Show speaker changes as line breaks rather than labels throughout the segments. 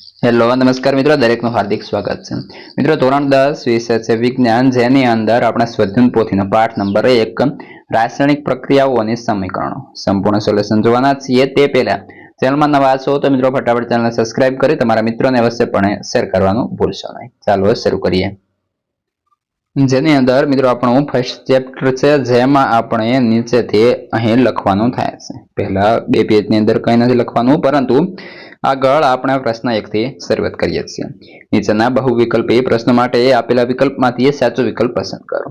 Hello નમસ્કાર મિત્રો, દરેકનું હાર્દિક સ્વાગત છે. મિત્રો ધોરણ 10 વિષય છે વિજ્ઞાન, જેની અંદર આપણે સ્વધ્યન પોથીનો પાઠ નંબર 1 રાસાયણિક પ્રક્રિયાઓ અને સમીકરણો સંપૂર્ણ સોલ્યુશન જોવાના છીએ. તે પહેલા ચેનલમાં નવા છો તો મિત્રો ફટાફટ ચેનલને સબસ્ક્રાઇબ કરી તમારા મિત્રોને અવશ્યપણે શેર કરવાનું ભૂલશો નહીં. ચાલો શરૂ કરીએ. જેની અંદર મિત્રો આપણું ફર્સ્ટ ચેપ્ટર છે, જેમાં આપણે નીચેથી અહીં લખવાનું થાય છે. પહેલા બે પેજની અંદર કંઈ નથી લખવાનું, પરંતુ આગળ આપણે પ્રશ્ન 1 થી શરૂઆત કરીએ છીએ. નીચેના બહુવિકલ્પી પ્રશ્નો માટે આપેલા વિકલ્પમાંથી સાચો વિકલ્પ પસંદ કરો.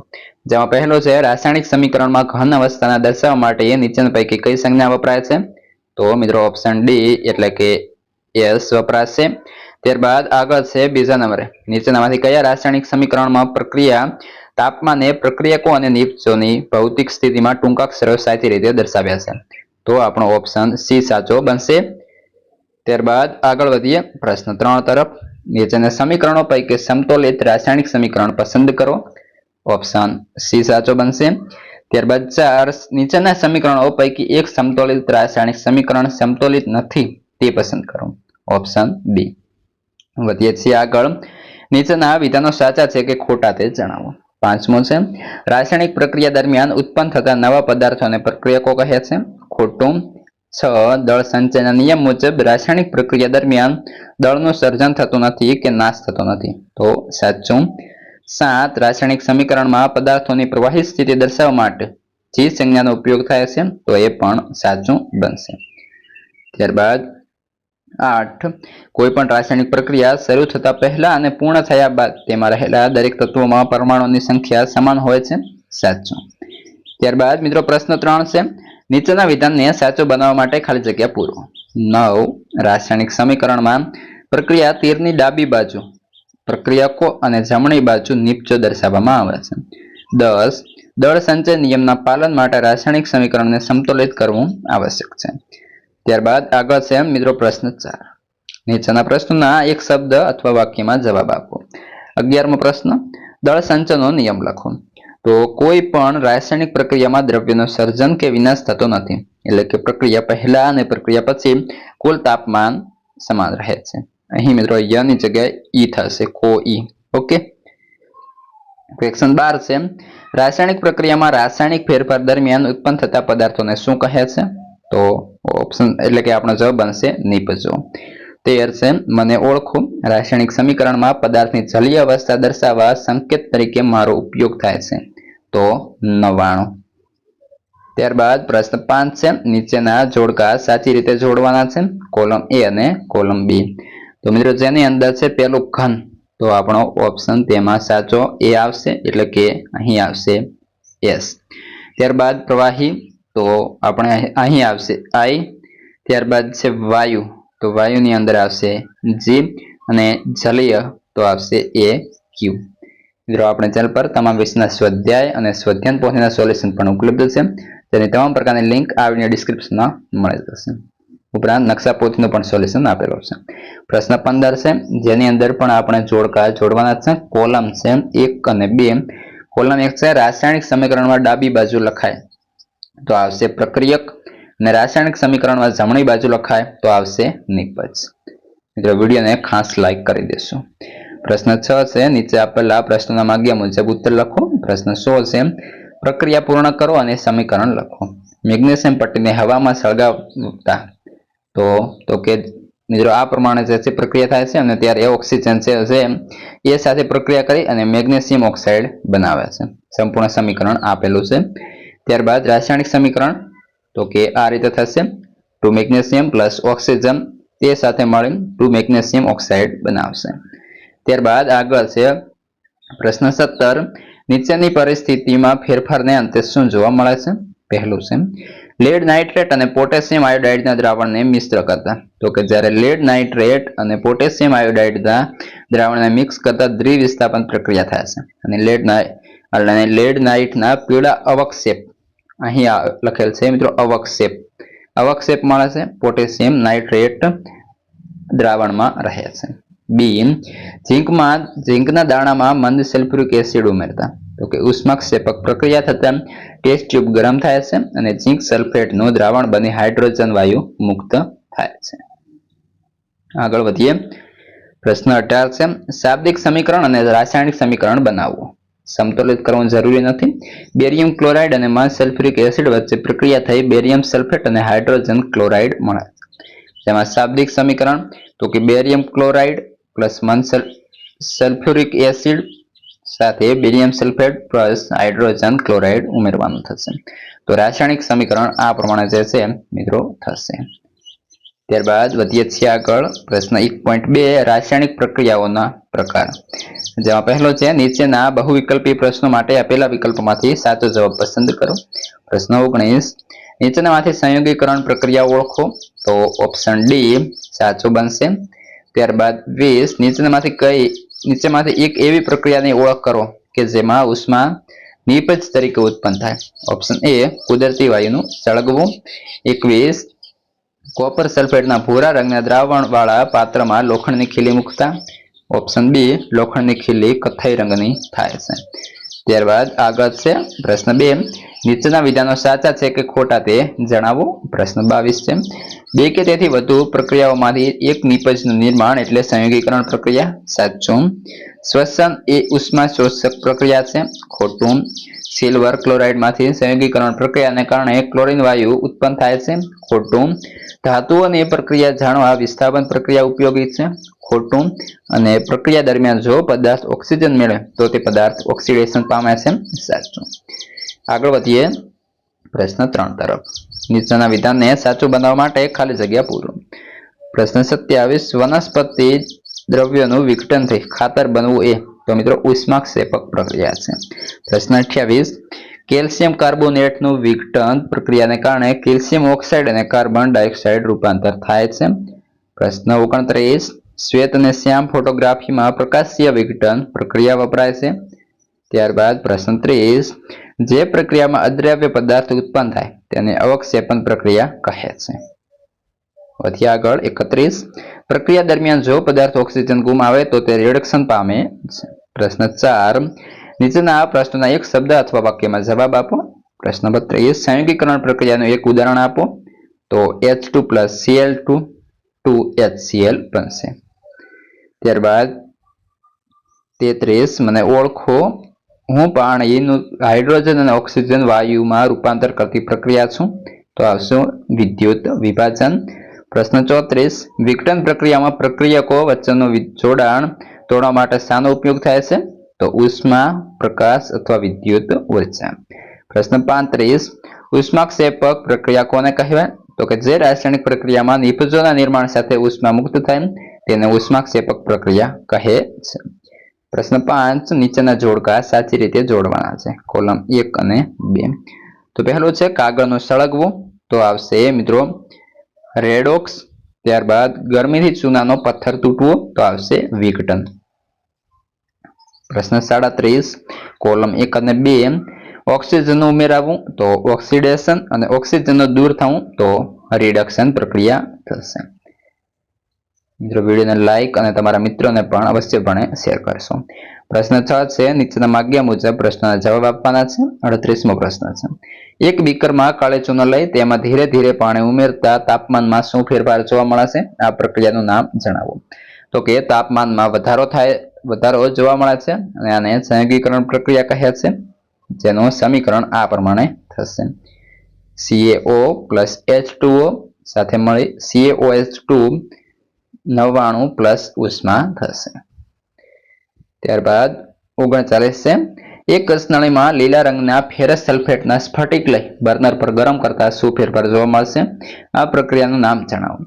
જેમાં પહેલો છે રાસાયણિક સમીકરણમાં ઘન અવસ્થાને દર્શાવવા માટે નીચેના પૈકી કઈ સંજ્ઞા વપરાય છે? તો મિત્રો ઓપ્શન ડી એટલે કે એસ વપરાશે. ત્યારબાદ આગળ છે બીજા નંબરે નીચેનામાંથી કયા રાસાયણિક સમીકરણમાં પ્રક્રિયા તાપમાને પ્રક્રિયકો અને નિપજોની ભૌતિક સ્થિતિમાં ટૂંકાક્ષરો સાચી રીતે દર્શાવ્યા છે? તો આપણો ઓપ્શન સી સાચો બનશે. ત્યારબાદ આગળ વધીએ પ્રશ્ન 3 તરફ. નીચેના સમીકરણો પૈકી સમતોલિત રાસાયણિક સમીકરણ પસંદ કરો. ઓપ્શન સી સાચો બનશે. ત્યારબાદ 4 નીચેના સમીકરણો પૈકી એક સમતોલિત રાસાયણિક સમીકરણ સમતોલિત નથી તે પસંદ કરો. Option B. વધીએ છીએ આગળ. નીચેના વિધાનો સાચા છે કે ખોટા તે જણાવો. પાંચમો છે રાસાયણિક પ્રક્રિયા દરમિયાન ઉત્પન્ન થતા નવા પદાર્થોને પ્રક્રિયકો કહે છે. ખોટું. 6 દળ સંચયના નિયમ મુજબ રાસાયણિક પ્રક્રિયા દરમિયાન દળનું સર્જન થતું નથી કે નાશ થતો નથી. તો સાચું. 7 રાસાયણિક સમીકરણમાં પદાર્થોની પ્રવાહી સ્થિતિ દર્શાવવા માટે જે સંજ્ઞાનો ઉપયોગ થાય છે, તો એ પણ સાચું બનશે. ત્યારબાદ 8 કોઈ પણ રાસાયણિક પ્રક્રિયા શરૂ થતા પહેલા અને પૂર્ણ થયા બાદ તેમાં રહેલા દરેક તત્વોમાં પરમાણુની સંખ્યા સમાન હોય છે. સાચું. ત્યારબાદ મિત્રો પ્રશ્ન 3 છે નીચેના વિધાનને સાચું બનાવવા માટે ખાલી જગ્યા પૂરો. 9 રાસાયણિક સમીકરણમાં પ્રક્રિયા તીરની ડાબી બાજુ પ્રક્રિયકો અને જમણી બાજુ નિપજો દર્શાવવામાં આવે છે. 10 દળ સંચય નિયમના પાલન માટે રાસાયણિક સમીકરણને સમતોલિત કરવું આવશ્યક છે. ત્યારબાદ આગળ છે મિત્રો પ્રશ્ન 4 નીચેના પ્રશ્નના એક શબ્દ અથવા વાક્યમાં જવાબ આપો. 11મો પ્રશ્ન દળ સંચયનો નિયમ લખો. તો કોઈ પણ રાસાયણિક પ્રક્રિયામાં દ્રવ્યનું સર્જન કે વિનાશ થતો નથી, એટલે કે પ્રક્રિયા પહેલા અને પ્રક્રિયા પછી કુલ તાપમાન સમાન રહે છે. અહીં મિત્રો યની જગ્યાએ ઈ થશે, કો ઈ. ઓકે. ક્વેશ્ચન 12 છે રાસાયણિક પ્રક્રિયામાં રાસાયણિક ફેરફાર દરમિયાન ઉત્પન્ન થતા પદાર્થોને શું કહે છે? તો ઓપ્શન એટલે કે આપણો જવાબ બનશે નિપજો. 13 છે મને ઓળખો. રાસાયણિક સમીકરણમાં પદાર્થની જલીય અવસ્થા દર્શાવવા સંકેત તરીકે મારો ઉપયોગ થાય છે. તો 99. ત્યારબાદ પ્રશ્ન 5 છે નીચેના જોડકા સાચી રીતે જોડવાના છે. કોલમ એ અને કોલમ બી. તો મિત્રો જેની અંદર છે પેલું ઘન, તો આપણો ઓપ્શન તેમાં સાચો એ આવશે, એટલે કે અહીં આવશે એસ. ત્યારબાદ પ્રવાહી, તો આપણે અહીં આવશે આઈ. ત્યારબાદ છે વાયુ, તો વાયુની અંદર આવશે જી, અને જલીય તો આવશે એ ક્યુ. મિત્રો આપણે ચેનલ પર તમામ વિષયના સ્વાધ્યાય અને સ્વધ્યાન પોથીના સોલ્યુશન પણ ઉપલબ્ધ છે, તેની તમામ પ્રકારની લિંક આ વિડીયો ડિસ્ક્રિપ્શનમાં મળી જશે. ઉપરાંત નકશા પોથીનું પણ સોલ્યુશન આપેલો છે. પ્રશ્ન 15 છે જેની અંદર પણ આપણે જોડકા જોડવાના છે. કોલમ છે 1 અને 2. કોલમ 1 છે રાસાયણિક સમીકરણમાં ડાબી બાજુ લખાય તો આવશે પ્રક્રિયક, અને રાસાયણિક સમીકરણમાં જમણી બાજુ લખાય તો આવશે નિપજ. મિત્રો વિડીયોને ખાસ લાઈક કરી દેશો. પ્રશ્ન 6 છે નીચે આપેલા પ્રશ્નોના માગ્યા મુજબ ઉત્તર લખો. પ્રશ્ન 16 છે પ્રક્રિયા પૂર્ણ કરો અને સમીકરણ લખો. મેગ્નેશિયમ પટ્ટીને હવામાં સળગાવતા તો કે મિત્રો આ પ્રમાણે જે પ્રક્રિયા થાય છે, અને ત્યારે એ ઓક્સિજન છે એ સાથે પ્રક્રિયા કરી અને મેગ્નેશિયમ ઓક્સાઇડ બનાવે છે. સંપૂર્ણ સમીકરણ આપેલું છે. ત્યારબાદ રાસાયણિક સમીકરણ તો કે આ રીતે થશે 2 મેગ્નેશિયમ પ્લસ ઓક્સિજન તે સાથે મળી 2 મેગ્નેશિયમ ઓક્સાઇડ બનાવશે. ત્યારબાદ આગળ છે પ્રશ્ન 17 નીચેની પરિસ્થિતિમાં ફેરફારને અંતે શું જોવા મળે છે? પહેલું છે લેડ નાઇટ્રેટ અને પોટેશિયમ આયોડાઇડના દ્રાવણને મિશ્ર કરતા, તો કે જ્યારે લેડ નાઇટ્રેટ અને પોટેશિયમ આયોડાઇડના દ્રાવણને મિક્સ કરતા દ્વિવિસ્થાપન પ્રક્રિયા થાય છે, અને લેડ નાઇટના પીળા અવક્ષેપ અહીં લખેલ છે મિત્રો અવક્ષેપ મળે છે પોટેશિયમ નાઇટ્રેટ દ્રાવણમાં રહે છે. બી ઝીંકના દાણામાં મંદ સલ્ફ્યુરિક એસિડ ઉમેરતા, તો કે ઉષ્માક્ષેપક પ્રક્રિયા થતા ટેસ્ટ ટ્યુબ ગરમ થાય છે અને ઝીંક સલ્ફેટનું દ્રાવણ બની હાઇડ્રોજન વાયુ મુક્ત થાય છે. આગળ વધીએ. પ્રશ્ન 18 છે શાબ્દિક સમીકરણ અને રાસાયણિક સમીકરણ બનાવવું. સમતોલિત કરવું જરૂરી નથી. બેરિયમ ક્લોરાઇડ અને મન સલ્ફ્યુરિક એસિડ વચ્ચે પ્રક્રિયા થઈ બેરિયમ સલ્ફેટ અને હાઇડ્રોજન ક્લોરાઇડ મળે. જેમાં શાબ્દિક સમીકરણ તો કે બેરિયમ ક્લોરાઇડ પ્લસ મન સલ્ફ્યુરિક એસિડ સાથે barium sulphate plus hydrogen chloride ઉમેરવાનું થશે. તો રાસાયણિક સમીકરણ આ પ્રમાણે જે છે મિત્રો થશે. ત્યારબાદ વધીએ છીએ આગળ. પ્રશ્ન 1.2 રાસાયણિક પ્રક્રિયાઓના પ્રકાર. જેમાં પહેલો છે નીચેના બહુવિકલ્પી પ્રશ્નો માટે આપેલા વિકલ્પોમાંથી સાચો જવાબ પસંદ કરો. પ્રશ્ન 19 નીચેનામાંથી સંયોગીકરણ પ્રક્રિયા ઓળખો. તો ઓપ્શન ડી સાચો બનશે. ત્યારબાદ 20 નીચેમાંથી એક એવી પ્રક્રિયાની ઓળખ કરો કે જેમાં ઉષ્મા નિપજ તરીકે ઉત્પન્ન થાય. ઓપ્શન એ કુદરતી વાયુનું સળગવું. 21 કોપર સલ્ફેટના ભૂરા રંગના દ્રાવણ વાળા પાત્રમાં લોખંડની ખીલી મૂકતા. ઓપ્શન બી લોખંડની ખીલી કથ્થઈ રંગની થાય છે. ત્યારબાદ આગળ છે પ્રશ્ન 2 નીચેના વિધાનો સાચા છે કે ખોટા તે જણાવો. પ્રશ્ન 22 છે 2 કે તેથી વધુ પ્રક્રિયાઓમાંથી એક નિપજનું નિર્માણ એટલે સંયોગીકરણ પ્રક્રિયા. સાચું. શ્વસન એ ઉષ્મા શોષક પ્રક્રિયા છે. ખોટું. સિલ્વર ક્લોરાઇડમાંથી સંયોગીકરણ પ્રક્રિયાને કારણે ક્લોરીન વાયુ ઉત્પન્ન થાય છે. ખોટું. ધાતુઓની પ્રક્રિયા જાણવા વિસ્થાપન પ્રક્રિયા ઉપયોગી છે. ખોટું. અને પ્રક્રિયા દરમિયાન જો પદાર્થ ઓક્સિજન મેળવે તો તે પદાર્થ ઓક્સિડેશન પામે છે. સાચું. આગળ વધીએ પ્રશ્ન 3 તરફ. નીચેના વિધાનને સાચું બનાવવા માટે ખાલી જગ્યા પૂરો. પ્રશ્ન 27 વનસ્પતિ દ્રવ્યોનું વિઘટન થઈ ખાતર બનવું એ તો મિત્રો ઉષ્માક્ષેપક પ્રક્રિયા છે. પ્રશ્ન 28 કેલ્શિયમ કાર્બોનેટનું વિઘટન પ્રક્રિયાને કારણે કેલ્શિયમ ઓક્સાઇડ અને કાર્બન ડાયોક્સાઇડ રૂપાંતર થાય છે. પ્રશ્ન 29 શ્વેત અને શ્યામ ફોટોગ્રાફીમાં પ્રકાશીય વિઘટન પ્રક્રિયા વપરાય છે. ત્યારબાદ પ્રશ્ન 30 જે પ્રક્રિયામાં અદ્રાવ્ય પદાર્થ ઉત્પન્ન થાય તેને અવક્ષેપન પ્રક્રિયા કહે છે. વધીએ આગળ 31 પ્રક્રિયા દરમિયાન જો પદાર્થ ઓક્સિજન ગુમાવે તો તે રિડક્શન પામે છે. પ્રશ્ન 4 નીચેના આ પ્રશ્નોના એક શબ્દ અથવા વાક્યમાં જવાબ આપો. પ્રશ્ન 32 સંયોગીકરણ પ્રક્રિયાનું એક ઉદાહરણ આપો. તો H2 + Cl2 2HCl બનશે. ત્યારબાદ 33 મને ઓળખો. હું પાણીનું હાઇડ્રોજન અને ઓક્સિજન વાયુમાં રૂપાંતર કરતી પ્રક્રિયા છું. તો આવશે વિદ્યુત વિભાજન. પ્રશ્ન 34 વિઘટન પ્રક્રિયામાં પ્રક્રિયકો વચ્ચેનું જોડાણ તોડવા માટે શાનો ઉપયોગ થાય છે. તો ઉષ્મા પ્રકાશ અથવા વિદ્યુત ઉર્જા. પ્રશ્ન 35 ઉષ્માક્ષેપક પ્રક્રિયા કોને કહેવાય. તો કે જે રાસાયણિક પ્રક્રિયામાં નિપજોના નિર્માણ સાથે ઉષ્મા મુક્ત થાય તેને ઉષ્માક્ષેપક પ્રક્રિયા કહે છે. પ્રશ્ન 5 નીચેના જોડકા સાચી રીતે જોડવાના છે. કોલમ 1 અને 2. તો પહેલું છે કાગળનું સળગવું. તો આવશે મિત્રો રેડોક્સ. ત્યારબાદ ગરમીથી ચૂનાનો પથ્થર તૂટવો. તો આવશે વિઘટન. પ્રશ્ન 37 કોલમ 1 અને 2 ઓક્સિજનનું ઉમેરાવું તો ઓક્સિડેશન અને ઓક્સિજનનું દૂર થવું તો રિડક્શન પ્રક્રિયા થશે. મિત્રો વિડીયોને લાઈક અને તમારા મિત્રોને પણ અવશ્યપણે શેર કરશો. પ્રશ્ન 6 છે નીચેના માગ્યા મુજબ પ્રશ્નના જવાબ આપવાના છે. 38મો પ્રશ્ન છે એક બીકરમાં કાળી ચૂનો લઈ તેમાં ધીરે ધીરે પાણી ઉમેરતા તાપમાનમાં શું ફેરફાર જોવા મળે છે. આ પ્રક્રિયાનું નામ જણાવો. તો કે તાપમાનમાં વધારો જોવા મળે છે અને આને સંયોગીકરણ પ્રક્રિયા કહે છે. જેનું સમીકરણ આ પ્રમાણે થશે. CaO + H2O સાથે મળી CaOH2 99 + ઉષ્મા થશે. ત્યારબાદ 39 છે એક કસનળીમાં લીલા રંગના ફેરસ સલ્ફેટના સ્ફટિક લઈ બર્નર પર ગરમ કરતા શું ફેરફાર જોવા મળશે. આ પ્રક્રિયાનું નામ જણાવો.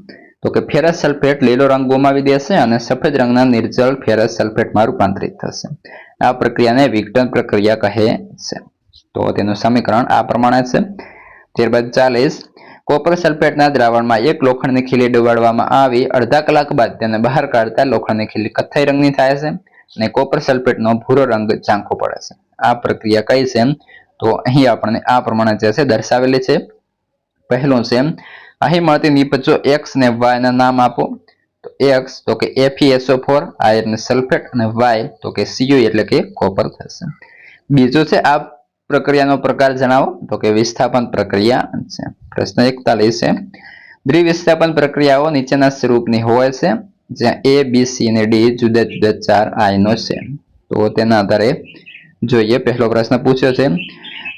તો કે ફેરસ સલ્ફેટ લીલો રંગ ગુમાવી દેશે અને સફેદ રંગના નિર્જળ ફેરસ સલ્ફેટમાં રૂપાંતરિત થશે. આ પ્રક્રિયાને વિઘટન પ્રક્રિયા કહે છે. તો તેનું સમીકરણ આ પ્રમાણે છે. ત્યારબાદ 40 કોપર સલ્ફેટના દ્રાવણમાં એક લોખંડની ખીલી ડુબાડવામાં આવી અડધા કલાક બાદ તેને બહાર કાઢતા લોખંડની ખીલી કથ્થઈ રંગની થાય છે અને કોપર સલ્ફેટનો ભૂરો રંગ ઝાંખો પડે છે. આ પ્રક્રિયા કઈ છે. તો અહીં આપણને આ પ્રમાણે જે છે દર્શાવેલી છે. પહેલું છે અહીં મળતી નિપજો x ને y ના નામ આપો. તો x તો કે FeSO4 આયર્ન સલ્ફેટ અને y તો કે Cu એટલે કે કોપર થશે. બીજું છે આ પ્રક્રિયાનો પ્રકાર જણાવો. તો કે વિસ્થાપન પ્રક્રિયા છે. પ્રશ્ન 41 છે દ્વિવિસ્થાપન પ્રક્રિયાઓ નીચેના સ્વરૂપની હોય છે. જ્યાં A, B, C અને D જુદા જુદા 4 આયનો છે. તો તેના આધારે જોઈએ. પહેલો પ્રશ્ન પૂછ્યો છે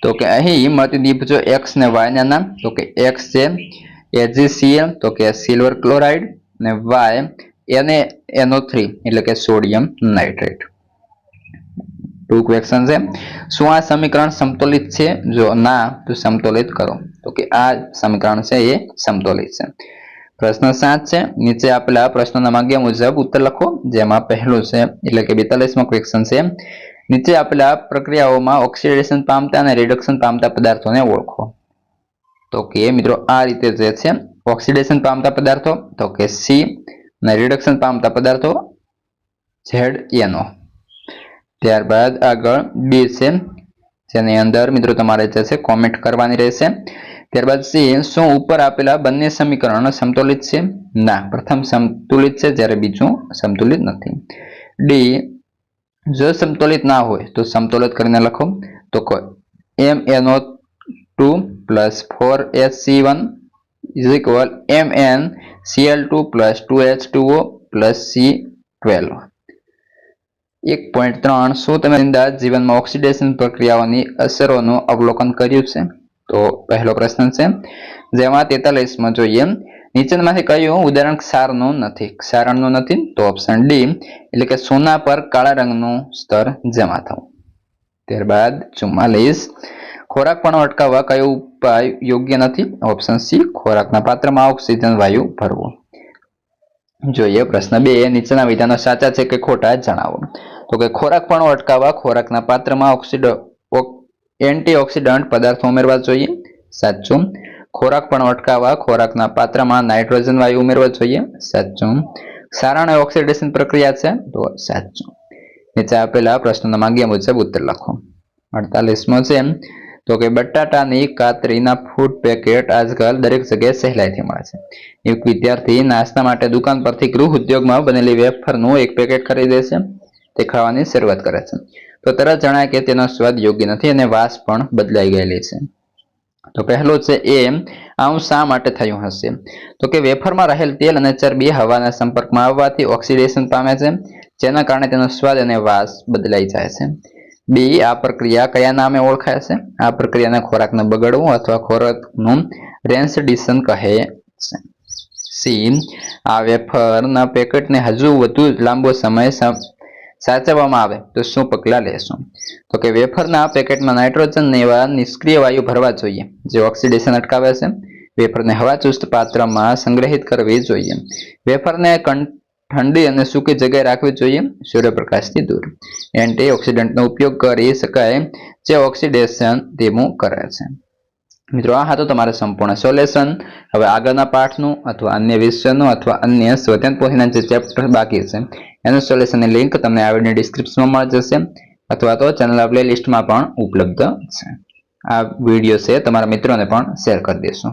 તો કે અહીં મળતી નિપજો x ને y ના નામ. તો કે x છે AgCl, તો કે સિલ્વર ક્લોરાઇડ, અને y NaNO3 એટલે કે સોડિયમ નાઇટ્રેટ. ટુ ક્વેશ્ચન છે. શું આ સમીકરણ સમતોલિત છે? જો ના તો સમતોલિત કરો. તો કે આ સમીકરણ છે એ સમતોલિત છે. પ્રશ્ન 7 છે. નીચે આપેલા પ્રશ્નોના માંગ્યા મુજબ ઉત્તર લખો. જેમાં પહેલું છે એટલે કે 42મો ક્વેશ્ચન છે. નીચે આપેલા પ્રક્રિયાઓમાં ઓક્સિડેશન પામતા અને રિડક્શન પામતા પદાર્થોને ઓળખો. તો કે મિત્રો આ રીતે જે છે ઓક્સિડેશન પામતા પદાર્થો તો કે C અને રિડક્શન પામતા પદાર્થો ZNO. ત્યારબાદ આગળ B છે, જેની અંદર મિત્રો તમારે જે છે કોમેન્ટ કરવાની રહેશે. ત્યારબાદ C, શું ઉપર આપેલા બંને સમીકરણો સમતોલિત છે? ના, પ્રથમ સમતુલિત છે જ્યારે બીજું સમતુલિત નથી. D, જો સમતોલિત ના હોય તો સમતોલિત કરીને લખો. તો MnO2 plus 4HC1 is equal MnCl2 plus 2H2O plus C12. 1.3, શું તમે રોજિંદા જીવનમાં ઓક્સિડેશન પ્રક્રિયાઓની અસરોનું અવલોકન કર્યું છે? તો પહેલો પ્રશ્ન છે, જેમાં 43માં જોઈએ. નીચેનામાંથી કયું ઉદાહરણ ક્ષારનું નથી? ક્ષારણનું નથી તો ઓપ્શન ડી એટલે કે સોના પર કાળા રંગનું સ્તર જમા થવું. ત્યારબાદ 44, ખોરાક પણ અટકાવવા કયો ઉપાય યોગ્ય નથી? ઓપ્શન સી, ખોરાકના પાત્રમાં ઓક્સિજન વાયુ ભરવો. જોઈએ પ્રશ્ન 2, નીચેના વિધાનો સાચા છે કે ખોટા જણાવો. તો કે ખોરાક પણ અટકાવવા ખોરાકના પાત્રમાં એન્ટીઓક્સિડન્ટ પદાર્થો ઉમેરવા જોઈએ. સાચું. ખોરાક પણ અટકાવવા ખોરાકના પાત્રમાં નાઇટ્રોજન વાયુ ઉમેરવા જોઈએ. સાચું. ક્ષારણ એ ઓક્સિડેશન પ્રક્રિયા છે તો સાચું. નીચે આપેલા પ્રશ્નોના માંગ્યા મુજબ ઉત્તર લખો. 48મો છે. તો કે બટાટાની કાતરીના ફૂડ પેકેટ આજકાલ દરેક જગ્યાએ સહેલાઈથી મળે છે. એક વિદ્યાર્થી નાસ્તા માટે દુકાન પરથી ગૃહ ઉદ્યોગમાં બનેલી વેફરનું એક પેકેટ ખરીદે છે. તે ખાવાની શરૂઆત કરે છે તો તરત જણાય કે તેનો સ્વાદ યોગ્ય નથી અને વાસ પણ બદલાઈ ગયેલી છે. તો પહેલો છે એ, આવું શા માટે થયું હશે? તો કે વેફરમાં રહેલ તેલ અને ચરબી હવાના સંપર્કમાં આવવાથી ઓક્સિડેશન પામે છે, જેના કારણે તેનો સ્વાદ અને વાસ બદલાઈ જાય છે. બી, આ પ્રક્રિયા કયા નામે ઓળખાય છે? આ પ્રક્રિયાને ખોરાકને બગડવું અથવા ખોરાકનું રેન્સડિશન કહે છે. સી, આ વેફરના પેકેટને હજુ વધુ લાંબો સમય સાચવવામાં આવે તો શું પગલાં લેશું? તો કે વેફરના પેકેટમાં નાઇટ્રોજન એવા નિષ્ક્રિય વાયુ ભરવા જોઈએ જે ઓક્સિડેશન અટકાવે છે. વેફરને હવાચુસ્ત પાત્રમાં સંગ્રહિત કરવી જોઈએ. વેફરને ઠંડી અને સૂકી જગ્યાએ રાખવી જોઈએ, સૂર્યપ્રકાશથી દૂર. એન્ટીઓક્સિડન્ટનો ઉપયોગ કરી શકાય જે ઓક્સિડેશન ધીમું કરે છે. મિત્રો આ હતું તમારે સંપૂર્ણ સોલ્યુશન. હવે આગળના પાઠનું અથવા અન્ય વિષયનું અથવા અન્ય સ્વતંત્ર પોથીના જે ચેપ્ટર બાકી છે એનું સોલ્યુશનની લિંક તમને આ વિડીયોની ડિસ્ક્રિપ્શનમાં મળી જશે અથવા તો ચેનલ પ્લેલિસ્ટમાં પણ ઉપલબ્ધ છે. આ વિડીયો છે તમારા મિત્રોને પણ શેર કરી દેશો.